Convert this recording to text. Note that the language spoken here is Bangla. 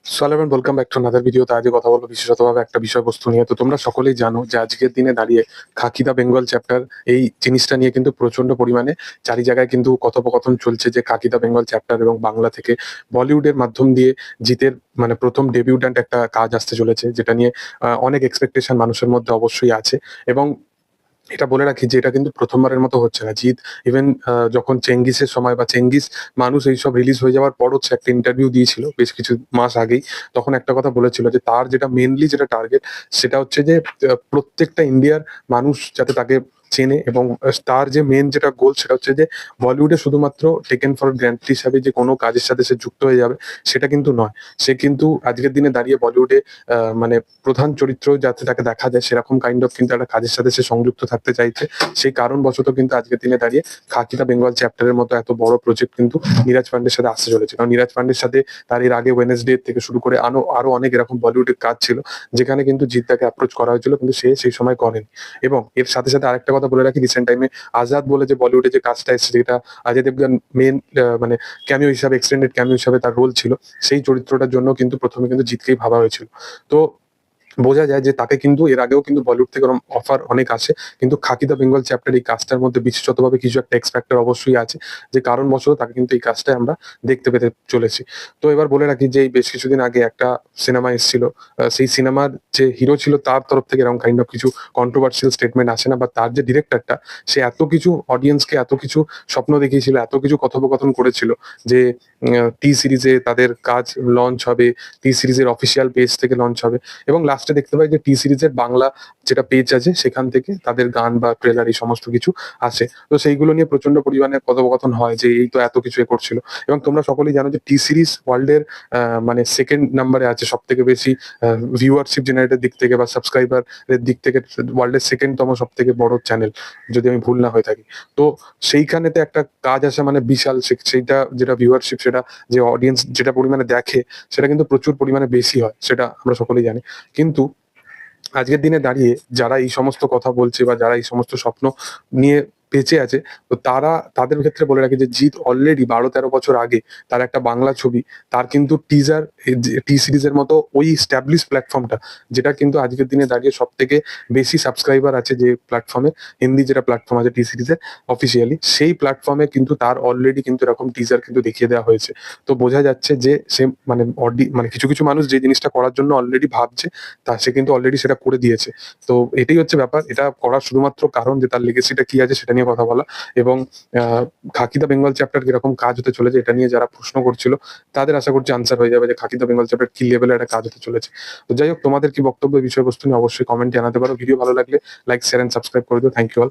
So hello and welcome back to another video. তো আজকে কথা বলবো বিশেষতভাবে একটা বিষয়বস্তু নিয়ে। তো তোমরা সকলেই জানো যে আজকের দিনে দাঁড়িয়ে খাকি দা বেঙ্গল চ্যাপ্টার এই জিনিসটা নিয়ে কিন্তু প্রচন্ড পরিমাণে চারি জায়গায় কিন্তু কথোপকথন চলছে যে খাকি দা বেঙ্গল চ্যাপ্টার এবং বাংলা থেকে বলিউডের মাধ্যম দিয়ে জিতের মানে প্রথম ডেবিউট্যান্ট একটা কাজ আসতে চলেছে, যেটা নিয়ে অনেক এক্সপেকটেশন মানুষের মধ্যে অবশ্যই আছে। এবং এটা বলে রাখি যে এটা কিন্তু প্রথমবারের মতো হচ্ছে না। জিৎ ইভেন যখন চেঙ্গিসের সময় বা চেঙ্গিস মানুষ এইসব রিলিজ হয়ে যাওয়ার পর হচ্ছে একটা ইন্টারভিউ দিয়েছিল বেশ কিছু মাস আগেই। তখন একটা কথা বলেছিল যে তার যেটা মেইনলি যেটা টার্গেট সেটা হচ্ছে যে প্রত্যেকটা ইন্ডিয়ার মানুষ যাতে তাকে চেনে, এবং তার যে মেইন যেটা গোল সেটা হচ্ছে যে বলিউডে শুধুমাত্র টেকেন ফর গ্র্যান্টেড হিসাবে যে কোনো কাজের সাথে সে যুক্ত হয়ে যাবে সেটা কিন্তু নয়। সে কিন্তু আজকের দিনে দাঁড়িয়ে বলিউডে মানে প্রধান চরিত্র যাতে তাকে দেখা যায় সেরকম কাইন্ড অফ কিন্তু একটা কাজের সাথে সে সংযুক্ত থাকতে চাইছে। সেই কারণবশত কিন্তু আজকের দিনে দাঁড়িয়ে খাকি দা বেঙ্গল চ্যাপ্টারের মতো এত বড় প্রজেক্ট কিন্তু নীরাজ পান্ডের সাথে আসতে চলেছে। কারণ নীরাজ পান্ডের সাথে তার এর আগে ওয়েনেসডে থেকে শুরু করে আরো অনেক এরকম বলিউডের কাজ ছিল যেখানে কিন্তু জিৎ তাকে অ্যাপ্রোচ করা হয়েছিল, কিন্তু সে সেই সময় করেনি। এবং এর সাথে সাথে আরেকটা কথা বলে রাখি, রিসেন্ট টাইমে আজাদ বলে যে বলিউডে যে কাজটা এসেছে, যেটা অজয় দেবগন মেন মানে ক্যামিও হিসাবে, এক্সটেন্ডেড ক্যামিও হিসাবে তার রোল ছিল, সেই চরিত্রটার জন্য কিন্তু প্রথমে কিন্তু জিতকেই ভাবা হয়েছিল। তো বোঝা যায় যে তাকে কিন্তু এর আগেও কিন্তু বলিউড থেকে ওরম অফার অনেক আসে। কিন্তু খাকি দা বেঙ্গল চ্যাপ্টার এই কাজটার মধ্যে বিশেষতভাবে কিছু একটা এক্স ফ্যাক্টর অবশ্যই আছে, যে কারণবশত তাকে কিন্তু এই কাজটায় আমরা দেখতে পেতে চলেছি। তো এবার বলে রাখি যে এই বেশ কিছুদিন আগে একটা সিনেমা এসেছিল, সেই সিনেমার যে হিরো ছিল তার তরফ থেকে এরকম কাইন্ড অফ কিছু কন্ট্রোভার্সিয়াল স্টেটমেন্ট আসে না, বা তার যে ডিরেক্টরটা সে এত কিছু অডিয়েন্সকে এত কিছু স্বপ্ন দেখিয়েছিল, এত কিছু কথোপকথন করেছিল যে টি সিরিজে তাদের কাজ লঞ্চ হবে, টি সিরিজের অফিসিয়াল পেজ থেকে লঞ্চ হবে, এবং লাস্টে দেখতে পাই যে টি সিরিজের বাংলা যেটা পেজ আছে সেখান থেকে তাদের গান বা ট্রেলার এই সমস্ত কিছু আসে। তো সেইগুলো নিয়ে প্রচন্ড পরিমাণে কথোপকথন হয় যে এই তো এত কিছু এ করছিল। এবং তোমরা সকলেই জানো যে টি সিরিজ ওয়ার্ল্ডের মানে সেকেন্ড নাম্বারে আছে সব থেকে বেশি ভিউয়ারশিপ জেনারেটের দিক থেকে বা সাবস্ক্রাইবারের দিক থেকে, ওয়ার্ল্ডের সেকেন্ড তম সব থেকে বড় চ্যানেল, যদি আমি ভুল না হয়ে থাকি। তো সেইখানেতে একটা কাজ আসে মানে বিশাল, সেইটা যেটা ভিউয়ারশিপ, সেটা যে অডিয়েন্স যেটা পরিমাণে দেখে সেটা কিন্তু প্রচুর পরিমাণে বেশি হয়, সেটা আমরা সকলেই জানি। কিন্তু আজকের দিনে দাঁড়িয়ে যারা এই সমস্ত কথা বলছে বা যারা এই সমস্ত স্বপ্ন নিয়ে বেঁচে আছে, তো তাদের ক্ষেত্রে বলে রাখি যে জিৎ অলরেডি 12-13 বছর আগে তার একটা বাংলা ছবি, তার কিন্তু টিজার টি সিরিজের মতো ওই স্ট্যাবলিশ প্ল্যাটফর্মটা, যেটা কিন্তু আজকের দিনে দাঁড়িয়ে সব থেকে বেশি সাবস্ক্রাইবার আছে যে প্ল্যাটফর্মে, হিন্দি যেটা প্ল্যাটফর্ম আছে টি সিরিজের অফিসিয়ালি, সেই প্ল্যাটফর্মে কিন্তু তার অলরেডি কিন্তু এরকম টিজার কিন্তু দেখিয়ে দেওয়া হয়েছে। তো বোঝা যাচ্ছে যে সে মানে মানে কিছু কিছু মানুষ যে জিনিসটা করার জন্য অলরেডি ভাবছে, তা সে কিন্তু অলরেডি সেটা করে দিয়েছে। তো এটাই হচ্ছে ব্যাপার। এটা করার শুধুমাত্র কারণ যে তার লেগেসিটা কি আছে সেটা নিয়ে কথা বলা। এবং খাকি দা বেঙ্গল চ্যাপ্টার কিরকম কাজ হতে চলেছে এটা নিয়ে যারা প্রশ্ন করছিল, তাদের আশা করছি আনসার হয়ে যাবে যে খাকি দা বেঙ্গল চ্যাপ্টার কি লেভেলের একটা কাজ হতে চলেছে। তো যাই হোক, তোমাদের কি বক্তব্য এই বিষয়বস্তু নিয়ে অবশ্যই কমেন্টে জানাতে পারো। ভিডিও ভালো লাগলে লাইক, শেয়ার এন্ড সাবস্ক্রাইব করে দিও। Thank you all.